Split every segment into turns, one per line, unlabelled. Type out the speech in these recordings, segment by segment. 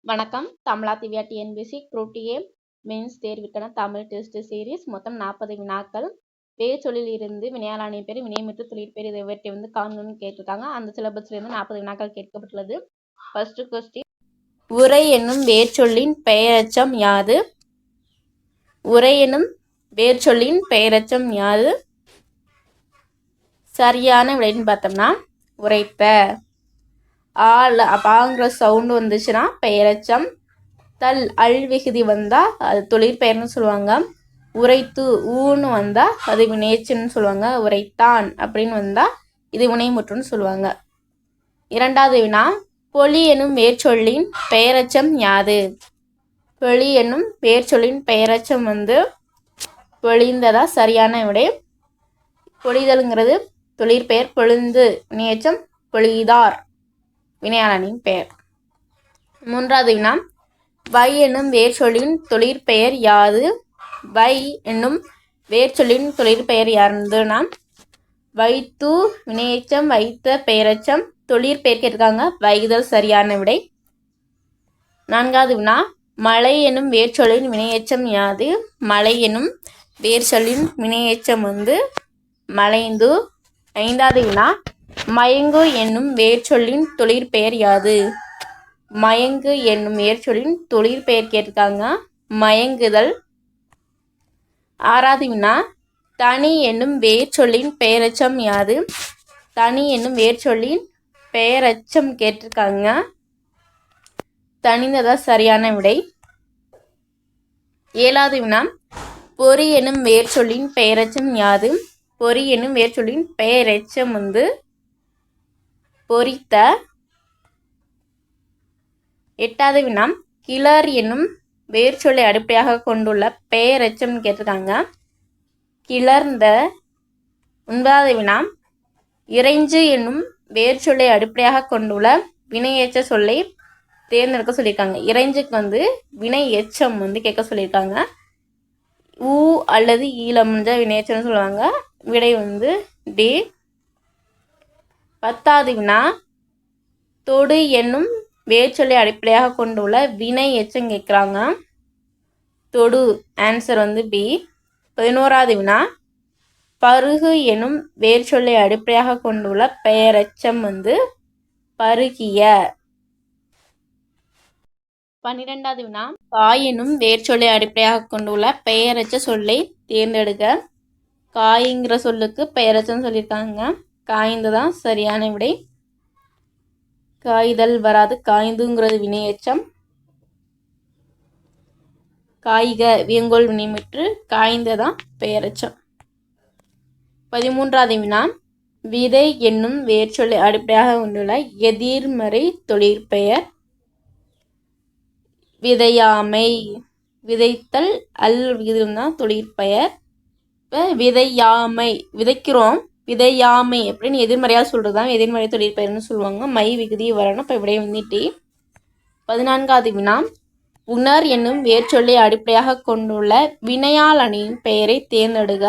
வணக்கம். தமிழா Divya TNPSC group D mains தேர்வுக்கான தமிழ் டெஸ்ட் சீரிஸ். மொத்தம் 40 வினாக்கள். வேர்ச்சொல்லில் இருந்து வினையாளனை பேர், வினைமுற்று, தொழிற்பேர் இவற்றை காணணும்னு கேட்டிருக்காங்க. அந்த சிலபஸ்ல இருந்து 40 வினாக்கள் கேட்கப்பட்டுள்ளது. ஃபர்ஸ்ட் கொஸ்டின், உரை என்னும் வேர்ச்சொல்லின் பெயரெச்சம் யாது? உரை என்னும் வேர்ச்சொல்லின் பெயரெச்சம் யாது? சரியான விடைன்னு பார்த்தோம்னா உரைத்த. அப்பாங்கிற சவுண்டு வந்துச்சுன்னா பெயரெச்சம். அல் விகுதி வந்தால் அது தொழிற்பெயர்னு சொல்லுவாங்க. உரைத்து ஊன்னு வந்தால் அது வினையெச்சம்னு சொல்லுவாங்க. உரைத்தான் அப்படின்னு வந்தால் இது வினைமுற்றுன்னு சொல்லுவாங்க. இரண்டாவது வினா, பொலி என்னும் வேர்ச்சொல்லின் பெயரெச்சம் யாது? பொலி என்னும் வேர்ச்சொல்லின் பெயரெச்சம் பொழிந்ததா சரியான விடை. பொழிதல்ங்கிறது தொழிற்பெயர், பொழிந்து வினையெச்சம், பொழிதார் வினையாளனின் பெயர். மூன்றாவது வினா, வை என்னும் வேர்ச்சொல்லின் தொழிற்பெயர் யாது? வை என்னும் வேர்ச்சொல்லின் தொழிற்பெயர் யாருன்னா வைத்து வினையெச்சம், வைத்த பெயரெச்சம், தொழிற்பெயர் கேட்டிருக்காங்க. வைதல் சரியான விடை. நான்காவது வினா, மலை என்னும் வேர்ச்சொல்லின் வினையெச்சம் யாது? மலை என்னும் வேர்ச்சொல்லின் வினையெச்சம் மலைந்து. ஐந்தாவது வினா, மயங்கு என்னும் வேர்ச்சொல்லின் தொழிற்பெயர் யாது? மயங்கு என்னும் வேர்ச்சொல்லின் தொழிற்பெயர் கேட்டிருக்காங்க. மயங்குதல். ஆறாவது வினா, தனி என்னும் வேர்ச்சொல்லின் பெயரெச்சம் யாது? தனி என்னும் வேர்ச்சொல்லின் பெயரெச்சம் கேட்டிருக்காங்க. தனிந்ததா சரியான விடை. ஏழாவது வினா, பொறி என்னும் வேர்ச்சொல்லின் பெயரெச்சம் யாது? பொறி என்னும் வேர்ச்சொல்லின் பெயரெச்சம் பொறித்த. எட்டாவது வினா, கிளர் என்னும் வேர்ச்சொல்லை அடிப்படையாக கொண்டுள்ள பெயரெச்சம் கேட்டிருக்காங்க. கிளர்ந்த. ஒன்பதாவது வினா, இறைஞ்சு என்னும் வேர்ச்சொல்லை அடிப்படையாக கொண்டுள்ள வினையெச்ச சொல்லை தேர்ந்தெடுக்க சொல்லியிருக்காங்க. இறைஞ்சுக்கு வினை எச்சம் கேட்க சொல்லியிருக்காங்க. ஊ அல்லது ஈழம்ன்ற வினையெச்சம்னு சொல்லுவாங்க. விடை டி. பத்தாவது வினா, தொடு என்னும் வேர்ச்சொல்லை அடிப்படையாக கொண்டுள்ள வினை எச்சம் கேட்குறாங்க. தொடு ஆன்சர் பி. 11வது வினா, பருகு எனும் வேர்ச்சொல்லை அடிப்படையாக கொண்டுள்ள பெயரெச்சம் பருகிய. 12வது வினா, காய் எனும் வேர்ச்சொல்லை அடிப்படையாக கொண்டுள்ள பெயரெச்ச சொல்லை தேர்ந்தெடுக்க. காய்ங்கிற சொல்லுக்கு பெயரெச்சம் சொல்லியிருக்காங்க. காய்ந்துதான் சரியான விடை. காய்தல் வராது, காய்ந்துங்கிறது வினையெச்சம். காய்க வியங்கோல் வினைமுற்று, காய்ந்ததான் பெயரெச்சம். 13வது வினா, விதை என்னும் வேர்ச்சொல்லை அடிப்படையாக கொண்டுள்ள எதிர்மறை தொழிற்பெயர். விதையாமை. விதைத்தல் அல் விகிதம்தான் தொழிற்பெயர். இப்போ விதையாமை, விதைக்கிறோம், விதையாமை அப்படின்னு எதிர்மறையாக சொல்கிறது தான் எதிர்மறை தொழிற்பெயர்னு சொல்லுவாங்க. மை விகுதி வரணும். இப்போ விடை டி. 14வது வினா, உணர் என்னும் வேர்ச்சொல்லை அடிப்படையாக கொண்டுள்ள வினையால் அணியின் பெயரை தேர்ந்தெடுக.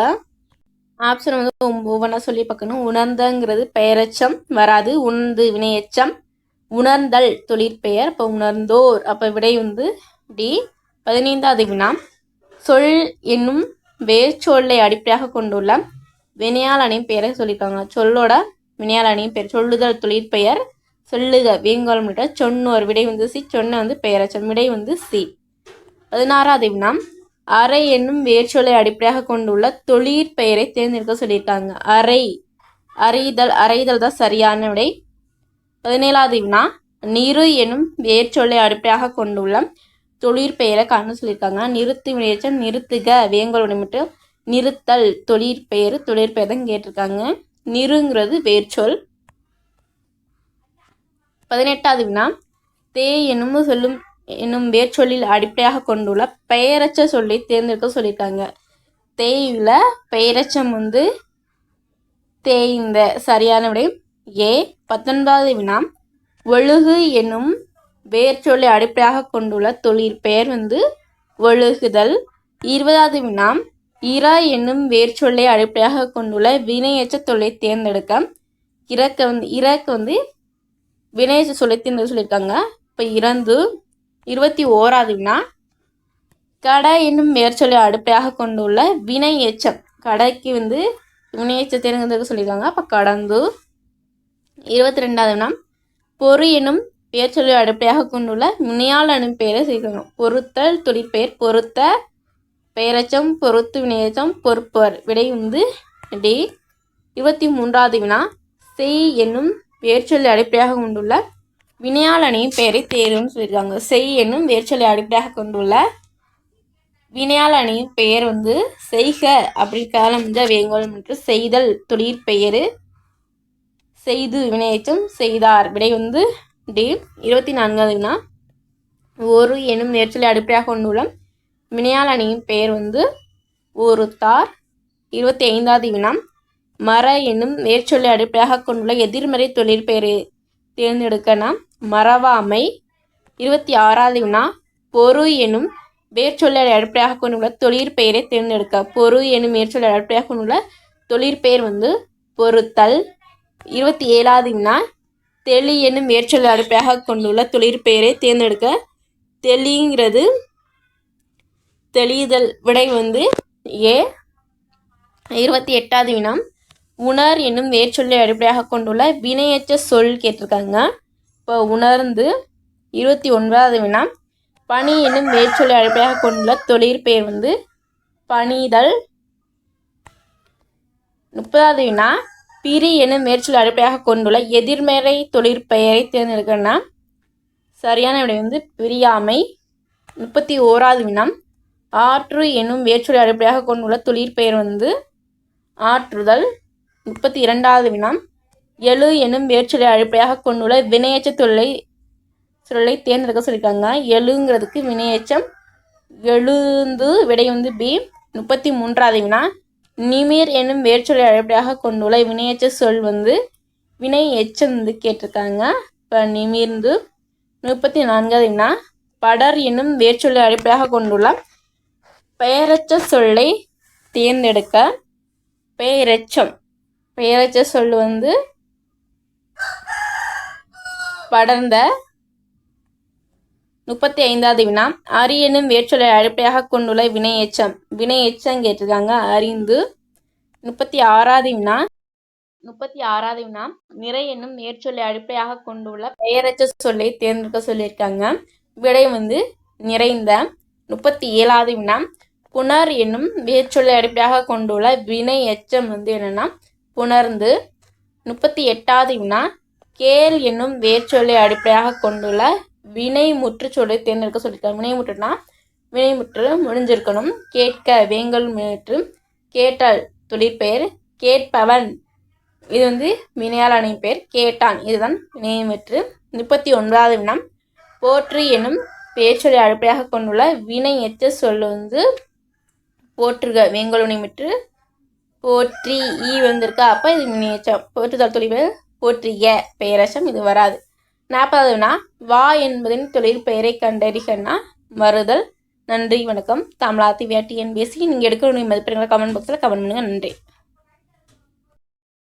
ஆப்ஷன் ஒவ்வொன்றா சொல்லி பார்க்கணும். உணர்ந்தங்கிறது பெயரெச்சம் வராது, உணர்ந்து வினையெச்சம், உணர்ந்தல் தொழிற்பெயர், இப்போ உணர்ந்தோர், அப்போ விடை டி. 15வது வினா, சொல் என்னும் வேர்ச்சொல்லை அடிப்படையாக கொண்டுள்ள வினையால் அணியின் பெயரை சொல்லியிருக்காங்க. சொல்லோட வினையால் அணியின் பெயர். சொல்லுதல் தொழிற்பெயர், சொல்லுக வேங்கோல் மீட்ட, சொன்னோர். விடை சி. சொன்ன பெயரெச்சம். விடை சி. 16வது வினா, அறை என்னும் வேர்ச்சொல்லை அடிப்படையாக கொண்டுள்ள தொழிற்பெயரை தேர்ந்தெடுக்க சொல்லியிருக்காங்க. அறை, அறிதல், அறைதல் தான் சரியான விடை. 17வது வினா, நிறு என்னும் வேர்ச்சொல்லை அடிப்படையாக கொண்டுள்ள தொழிற்பெயரை காண சொல்லியிருக்காங்க. நிறுத்து வினையெச்சம், நிறுத்துக வேங்கோல் வினைமுற்று, நிறுத்தல் தொழிற்பெயர், தொழிற்பெயர் தான் கேட்டிருக்காங்க. நிறுங்கிறது வேர்ச்சொல். 18வது வினா, தே என்னும் வேர்ச்சொல்லில் அடிப்படையாக கொண்டுள்ள பெயரச்ச சொல்லை தேர்ந்தெடுக்க சொல்லியிருக்காங்க. தேயில பெயரச்சம் தேய்ந்த சரியான விடை ஏ. 19வது வினா, ஒழுகு என்னும் வேர்ச்சொல்லை அடிப்படையாக கொண்டுள்ள தொழிற்பெயர் ஒழுகுதல். 20வது வினா, இற என்னும் வேர்ச்சொல்லை அடிப்படையாக கொண்டுள்ள வினையெச்ச சொல்லை தேர்ந்தெடுக்க. இறக்க வினையெச்ச சொல்லை தேர்ந்தெடுக்க சொல்லியிருக்காங்க. இப்போ இறந்து 21வது வினா கட என்னும் மேற்சொல்லை அடிப்படையாக கொண்டுள்ள வினை எச்சம். கடைக்கு வினை எச்சத்தை தேர்ந்தெடுக்க சொல்லியிருக்காங்க. அப்போ கடந்து. 22வது வினா பொறு என்னும் பெயர்ச்சொல்லை அடிப்படையாக கொண்டுள்ள வினையால் அனும் பெயரை சேர்க்கணும். பொறுத்தல் தொழிற்பெயர், பொறுத்த பெயரச்சம், பொறுத்து வினையச்சம், பொறுப்பர். விடை டி. 23வது வினா செய் என்னும் பெயர்ச்சொல்லை அடிப்படையாக கொண்டுள்ள வினையால் அணியும் பெயரை தேர்வுன்னு சொல்லியிருக்காங்க. செய் என்னும் வேர்ச்சொல்லை அடிப்படையாக கொண்டுள்ள வினையால் அணியும் பெயர் செய்க அப்படி காலம் வேங்கோல் மற்றும் செய்தல் தொழிற்பெயர், செய்து வினையச்சம், செய்தார். விடை டி. 24வது வினா ஒரு என்னும் வேர்ச்சொல்லை அடிப்படையாக கொண்டுள்ள வினையால் அணியும் பெயர் ஒருத்தார். 25வது வினா மர என்னும் வேர்ச்சொல்லை அடிப்படையாக கொண்டுள்ள எதிர்மறை தொழிற்பெயரை தேர்ந்தெடுக்கனா மறவாமை. 26வது வினா பொறு என்னும் வேர்ச்சொல்லை அடிப்படையாக கொண்டுள்ள தொழிற்பெயரை தேர்ந்தெடுக்க. பொறு என்னும் வேர்ச்சொல்லை அடிப்படையாக கொண்டுள்ள தொழிற்பெயர் பொறுத்தல். 27வது வினா தெளி என்னும் வேர்ச்சொல்லை அடிப்படையாக கொண்டுள்ள தொழிற்பெயரை தேர்ந்தெடுக்க. தெளிங்கிறது தெளிதல். விடை ஏ. 28வது வினா உணர் என்னும் வேர்ச்சொல்லை அடிப்படையாக கொண்டுள்ள வினையச்ச சொல் கேட்டிருக்காங்க. இப்போ உணர்ந்து. 29வது வினா பணி என்னும் வேர்ச்சொல்லை அடிப்படையாக கொண்டுள்ள தொழிற்பெயர் பணிதல். 30வது வினா பிரி என்னும் வேர்ச்சொல்லை அடிப்படையாக கொண்டுள்ள எதிர்மறை தொழிற்பெயரை தேர்ந்தெடுக்கணும்னா சரியான விடை பிரியாமை. 31வது வினா ஆற்று என்னும் வேர்ச்சொல்லை அடிப்படையாக கொண்டுள்ள தொழிற்பெயர் ஆற்றுதல். 32வது வினா எழு என்னும் வேர்ச்சொல்லை அடிப்படையாக கொண்டுள்ள வினையச்ச சொல்லை தேர்ந்தெடுக்க சொல்லியிருக்காங்க. எழுங்கிறதுக்கு வினையச்சம் எழுந்து. விடை பி. 33வது வினா நிமிர் என்னும் வேர்ச்சொல்லை அடிப்படையாக கொண்டுள்ள வினையச்ச சொல் வினை எச்சம் கேட்டிருக்காங்க. இப்போ நிமிர்ந்து. 34வது வினா படர் என்னும் வேர்ச்சொல்லை அடிப்படையாக கொண்டுள்ள பெயரச்ச சொல்லை தேர்ந்தெடுக்க. பெயரச்ச சொல் படர்ந்த. 35வது வினா அரி என்னும் வேர்ச்சொல்லை அடிப்படையாக கொண்டுள்ள வினை எச்சம் கேட்டிருக்காங்க. அறிந்து. 36வது வினா நிறை என்னும் வேர்ச்சொல்லை அடிப்படையாக கொண்டுள்ள பெயரச்ச சொல்லை தேர்ந்தெடுக்க சொல்லியிருக்காங்க. விடை நிறைந்த. 37வது வினா புணர் என்னும் வேர்ச்சொல்லை அடிப்படையாக கொண்டுள்ள வினை எச்சம் என்னன்னா புணர்ந்து. 38வது வினா கேள் என்னும் வேர்ச்சொல்லை அடிப்படையாக கொண்டுள்ள வினை முற்று சொல்லை தேர்ந்தெடுக்க சொல்லியிருக்காங்க. வினைமுற்றுனா வினைமுற்று முடிஞ்சிருக்கணும். கேட்க வேங்கல் முற்று, கேட்டால் தொழிற்பெயர், கேட்பவன் இது வினையால் அணியும் பெயர், கேட்டான் இதுதான் வினைமுற்று. 39வது வினா போற்றி என்னும் வேர்ச்சொல்லை அடிப்படையாக கொண்டுள்ள வினை எச்ச சொல் போற்றுக வேங்கல் வினைமுற்று, போற்றி ஈ இருக்கா. அப்போ இது வினையச்சம். போற்றுதல் தொழிற்பெயர் போற்றிய பெயரச்சம் இது வராது. 40வது வினா வா என்பதின் தொழிற்பெயரை கண்டறிகன்னா வருதல். நன்றி வணக்கம். தமிழாத்தி வியாட்டி என்பேசி. நீங்கள் எடுக்க மதிப்பெண்களை கமெண்ட் பாக்ஸில் கமெண்ட் பண்ணுங்கள். நன்றி.